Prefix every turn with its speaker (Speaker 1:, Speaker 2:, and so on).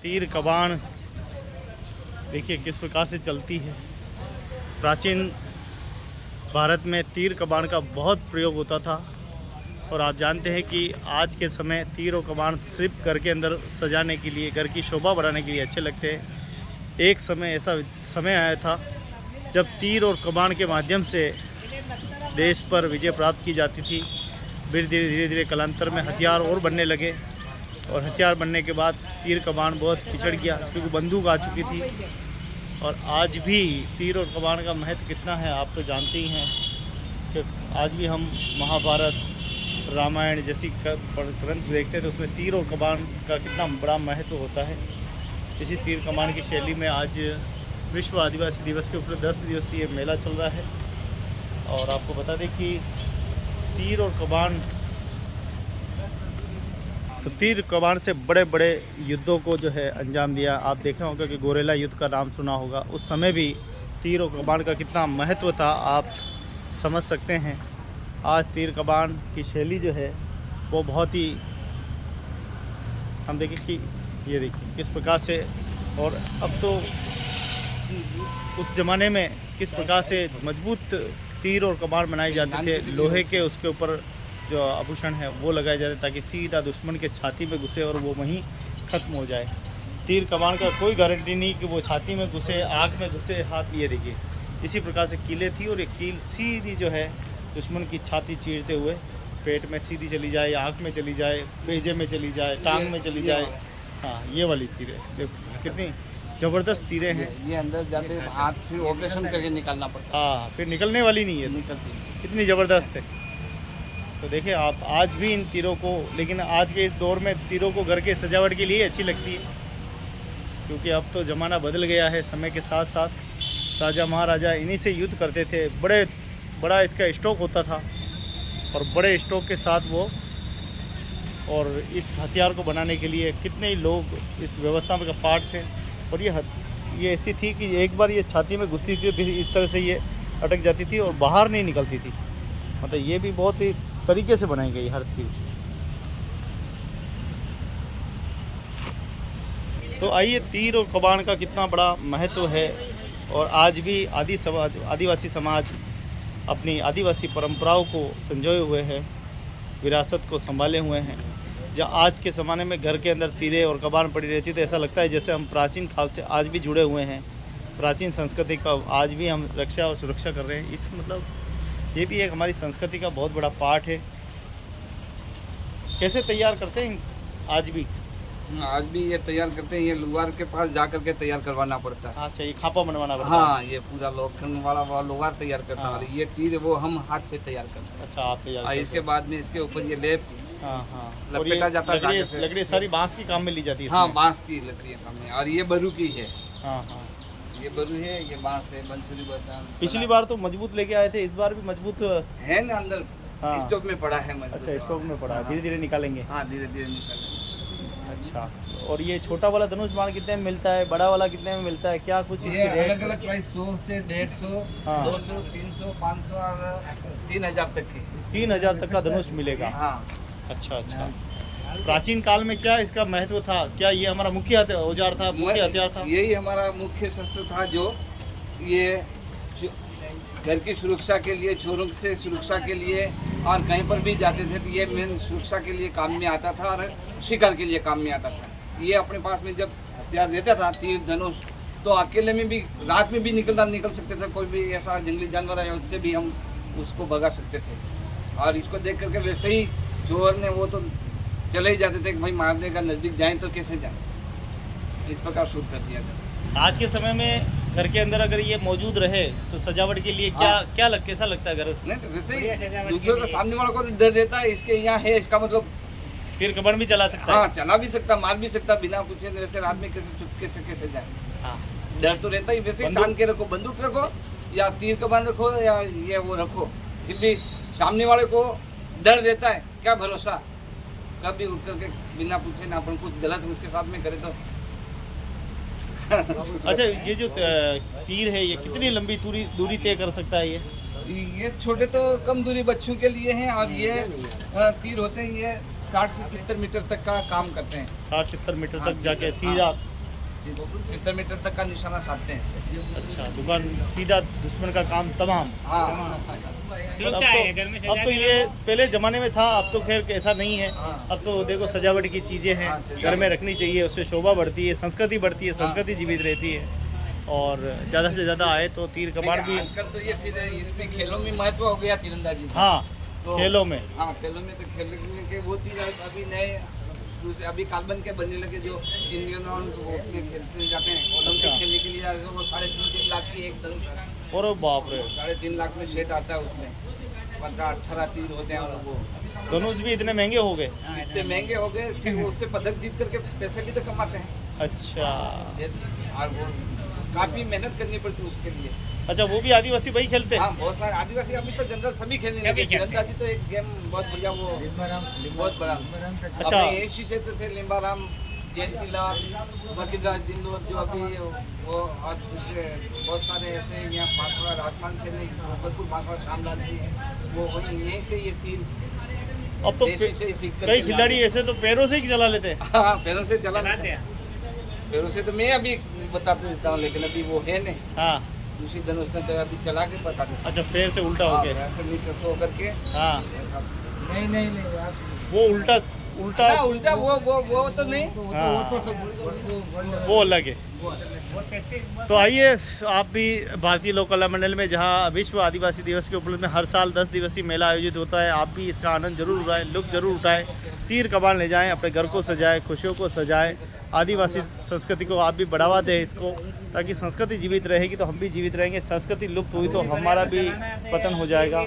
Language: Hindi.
Speaker 1: तीर कमान देखिए किस प्रकार से चलती है। प्राचीन भारत में तीर कमान का बहुत प्रयोग होता था और आप जानते हैं कि आज के समय तीर और कमान सिर्फ घर के अंदर सजाने के लिए, घर की शोभा बढ़ाने के लिए अच्छे लगते हैं। एक समय ऐसा समय आया था जब तीर और कमान के माध्यम से देश पर विजय प्राप्त की जाती थी। फिर धीरे धीरे कालांतर में हथियार और बनने लगे और हथियार बनने के बाद तीर कमान बहुत पिछड़ गया क्योंकि बंदूक आ चुकी थी। और आज भी तीर और कमान का महत्व कितना है आप तो जानते ही हैं कि आज भी हम महाभारत, रामायण जैसी ग्रंथ देखते हैं तो उसमें तीर और कमान का कितना बड़ा महत्व होता है। इसी तीर कमान की शैली में आज विश्व आदिवासी दिवस के ऊपर 10 दिवसीय मेला चल रहा है। और आपको बता दें कि तीर और कमान, तो तीर कमान से बड़े बड़े युद्धों को जो है अंजाम दिया। आप देखे होंगे कि गोरेला युद्ध का नाम सुना होगा। उस समय भी तीर और कमान का कितना महत्व था आप समझ सकते हैं। आज तीर कमान की शैली जो है वो बहुत ही, हम देखें कि ये देखिए किस प्रकार से, और अब तो उस ज़माने में किस प्रकार से मजबूत तीर और कमान बनाए जाते थे। लोहे के उसके ऊपर जो आभूषण है वो लगाए जाते ताकि सीधा दुश्मन के छाती में घुसे और वो वहीं ख़त्म हो जाए। तीर कमान का कोई गारंटी नहीं कि वो छाती में घुसे, आँख में घुसे, हाथ ये देखिए इसी प्रकार से कीलें थी और ये कील सीधी जो है दुश्मन की छाती चीरते हुए पेट में सीधी चली जाए, आँख में चली जाए, भेजे में चली जाए, टांग में चली जाए। हाँ, ये वाली तीरें देखो कितनी ज़बरदस्त तीरें हैं।
Speaker 2: ये अंदर जाते हाथ फिर ऑपरेशन करके निकालना पड़ता है।
Speaker 1: हाँ, फिर निकलने वाली नहीं है,
Speaker 2: निकलती है।
Speaker 1: कितनी ज़बरदस्त है। तो देखिए आप आज भी इन तीरों को, लेकिन आज के इस दौर में तीरों को घर के सजावट के लिए अच्छी लगती है क्योंकि अब तो ज़माना बदल गया है। समय के साथ साथ राजा महाराजा इन्हीं से युद्ध करते थे। बड़ा इसका स्टॉक होता था और बड़े स्टॉक के साथ वो, और इस हथियार को बनाने के लिए कितने ही लोग इस व्यवस्था का पार्ट थे। और ये ऐसी थी कि एक बार ये छाती में घुसती थी तो इस तरह से ये अटक जाती थी और बाहर नहीं निकलती थी। मतलब ये भी बहुत ही तरीके से बनाई गई हर तीर। तो आइए तीर और कमान का कितना बड़ा महत्व है। और आज भी आदिवासी समाज अपनी आदिवासी परंपराओं को संजोए हुए हैं, विरासत को संभाले हुए हैं। जहाँ आज के ज़माने में घर के अंदर तीरें और कमान पड़ी रहती तो ऐसा लगता है जैसे हम प्राचीन काल से आज भी जुड़े हुए हैं। प्राचीन संस्कृति का आज भी हम रक्षा और सुरक्षा कर रहे हैं। इस मतलब ये भी एक हमारी संस्कृति का बहुत बड़ा पार्ट है। कैसे तैयार करते हैं आज भी?
Speaker 2: आज भी ये तैयार करते हैं। ये लोहार के पास जा करके तैयार करवाना पड़ता है।
Speaker 1: अच्छा, ये खापा बनवाना पड़ता है।
Speaker 2: हाँ, ये पूरा लोखंड वाला लोहार तैयार करता है। और ये तीर वो हम हाथ से तैयार करते हैं।
Speaker 1: अच्छा, आप तैयार
Speaker 2: और इसके बाद में इसके ऊपर ये लेप
Speaker 1: लपेटा
Speaker 2: जाता है।
Speaker 1: लकड़ी सारी बांस की काम में ली जाती है।
Speaker 2: हाँ, बांस की लकड़ी काम में। और ये बरू की है।
Speaker 1: हाँ,
Speaker 2: ये बरू है, ये बांस है, बंसुरी बता।
Speaker 1: पिछली बार तो मजबूत लेके आए थे, इस बार भी मजबूत
Speaker 2: है ना अंदर।
Speaker 1: हाँ,
Speaker 2: स्टॉक में पड़ा है मजबूत।
Speaker 1: अच्छा, स्टॉक में पड़ा है, धीरे धीरे निकालेंगे।
Speaker 2: हाँ, धीरे धीरे निकालेंगे।
Speaker 1: अच्छा, और ये छोटा वाला धनुष बाण कितने में मिलता है, बड़ा वाला कितने में मिलता है, क्या कुछ
Speaker 2: ये अलग अलग प्राइस 100 से 150,
Speaker 1: हाँ,
Speaker 2: 200, 300, 500 और 3000 तक की।
Speaker 1: 3000 तक का धनुष मिलेगा।
Speaker 2: हाँ।
Speaker 1: अच्छा अच्छा। प्राचीन काल में क्या इसका महत्व था? क्या ये हमारा मुख्य औजार था, मुख्य हथियार था?
Speaker 2: यही हमारा मुख्य शस्त्र था जो ये घर की सुरक्षा के लिए, चोरों से सुरक्षा के लिए, और कहीं पर भी जाते थे तो ये मेन सुरक्षा के लिए काम में आता था और शिकार के लिए काम में आता था। ये अपने पास में जब हथियार रहता था तीर धनुष, तो अकेले में भी रात में भी निकल सकते थे। कोई भी ऐसा जंगली जानवर है उससे भी हम उसको भगा सकते थे। और इसको देख करके वैसे ही चोर ने वो तो चले ही जाते थे कि भाई मारने का, नज़दीक जाएँ तो कैसे जाएँ, इस प्रकार शूट कर दिया था।
Speaker 1: आज के समय में घर के अंदर अगर ये मौजूद रहे तो सजावट के लिए कैसा लगता है घर?
Speaker 2: नहीं तो वैसे ही दूसरों को, सामने वालों को डर देता है इसके यहाँ है, इसका मतलब
Speaker 1: तीर कमान भी चला सकता
Speaker 2: हाँ,
Speaker 1: है।
Speaker 2: चला भी सकता, मार भी सकता बिना पूछे। वैसे रात में कैसे चुपके से कैसे जाए?
Speaker 1: हाँ,
Speaker 2: डर तो रहता ही। वैसे टांग के रखो, बंदूक रखो या तीर कमान रखो या ये वो रखो, फिर भी सामने वाले को डर रहता है। क्या भरोसा कभी उठ करके बिना पूछे ना अपन कुछ गलत उसके साथ में करे तो।
Speaker 1: अच्छा, ये जो तीर है ये कितनी लंबी दूरी तय कर सकता है?
Speaker 2: ये छोटे तो कम दूरी बच्चों के लिए हैं और ये तीर होते हैं ये 60 से 70 मीटर तक का काम करते हैं।
Speaker 1: 60-70 मीटर
Speaker 2: हाँ,
Speaker 1: तक जाके
Speaker 2: हाँ,
Speaker 1: सीधा
Speaker 2: बिल्कुल 70 मीटर तक का निशाना साधते हैं इससे।
Speaker 1: अच्छा, दुकान सीधा दुश्मन का काम तमाम।
Speaker 2: हाँ
Speaker 1: अब तो ये पहले ज़माने में था, अब तो खैर ऐसा नहीं है।
Speaker 2: हाँ।
Speaker 1: अब तो देखो सजावट की चीज़ें हैं,
Speaker 2: हाँ, सजावट।
Speaker 1: घर में रखनी चाहिए, उससे शोभा बढ़ती है, संस्कृति बढ़ती है, संस्कृति जीवित रहती है। और ज़्यादा से ज़्यादा आए तो तीर कमान भी।
Speaker 2: आजकल तो ये फिर इसमें खेलों में महत्व हो गया तीरंदाजी का।
Speaker 1: हाँ,
Speaker 2: तो
Speaker 1: खेलों में।
Speaker 2: हाँ, खेलों में तो खेलने के वो तीर अभी नए दूसरे अभी कार्बन के बनने लगे जो इंडियन और उसमें खेलते जाते हैं। ओलंपिक
Speaker 1: अच्छा।
Speaker 2: खेलने के लिए जाते हैं, वो 3.5 लाख की एक धनुष है।
Speaker 1: और बाप रे,
Speaker 2: 3.5 लाख में सेट आता है, उसमें 15-18 तीर होते हैं। और वो
Speaker 1: धनुष भी इतने महंगे हो गए।
Speaker 2: इतने महंगे हो गए, फिर वो उससे पदक जीत करके पैसे भी तो कमाते हैं।
Speaker 1: अच्छा
Speaker 2: और वो काफी मेहनत करनी पड़ती है उसके लिए।
Speaker 1: अच्छा, वो भी आदिवासी भाई खेलते हैं।
Speaker 2: हाँ, बहुत सारे आदिवासी अभी तो जनरल सभी खेलने लगे। तीरंदाजी तो एक गेम बहुत बढ़िया, वो बहुत बड़ा।
Speaker 1: अच्छा।
Speaker 2: अपने एसी क्षेत्र से लिम्बाराम, जयंतीलाल, बकीराज दिंदोर जो अभी वो, और दूसरे बहुत सारे ऐसे यहाँ बांसवाड़ा राजस्थान से नहीं, भरपूर बांसवाड़ा श्यामलाल जी हैं, वो वहीं यहीं से ये तीर
Speaker 1: अब तो
Speaker 2: देसी से ही सीख कर
Speaker 1: कई
Speaker 2: के
Speaker 1: खिलाड़ी
Speaker 2: लाए।
Speaker 1: ऐसे तो पैरों से ही चला लेते हैं।
Speaker 2: हाँ, पैरों से चला पैरों से तो मैं अभी बताते देता हूँ, लेकिन अभी वो है नहीं।
Speaker 1: हाँ,
Speaker 2: दूसरी धनुष में तो अभी चला के बता देता
Speaker 1: अच्छा, पैर से उल्टा
Speaker 2: हूँ।
Speaker 1: होके।
Speaker 2: ऐसे नीचे सो करके।
Speaker 1: हाँ,
Speaker 3: नहीं
Speaker 1: वो उल्टा उल्टा
Speaker 2: हाँ, उल्टा वो तो नहीं।
Speaker 1: हाँ, वो अलग है। तो आइए, आप भी भारतीय लोक कला मंडल में, जहां विश्व आदिवासी दिवस के उपलक्ष्य में हर साल 10 दिवसीय मेला आयोजित होता है, आप भी इसका आनंद जरूर उठाएं, लुत्फ जरूर उठाएं, तीर कमान ले जाएं, अपने घर को सजाएं, खुशियों को सजाएं, आदिवासी संस्कृति को आप भी बढ़ावा दें इसको, ताकि संस्कृति जीवित रहेगी तो हम भी जीवित रहेंगे। संस्कृति लुप्त हुई तो हमारा भी पतन हो जाएगा।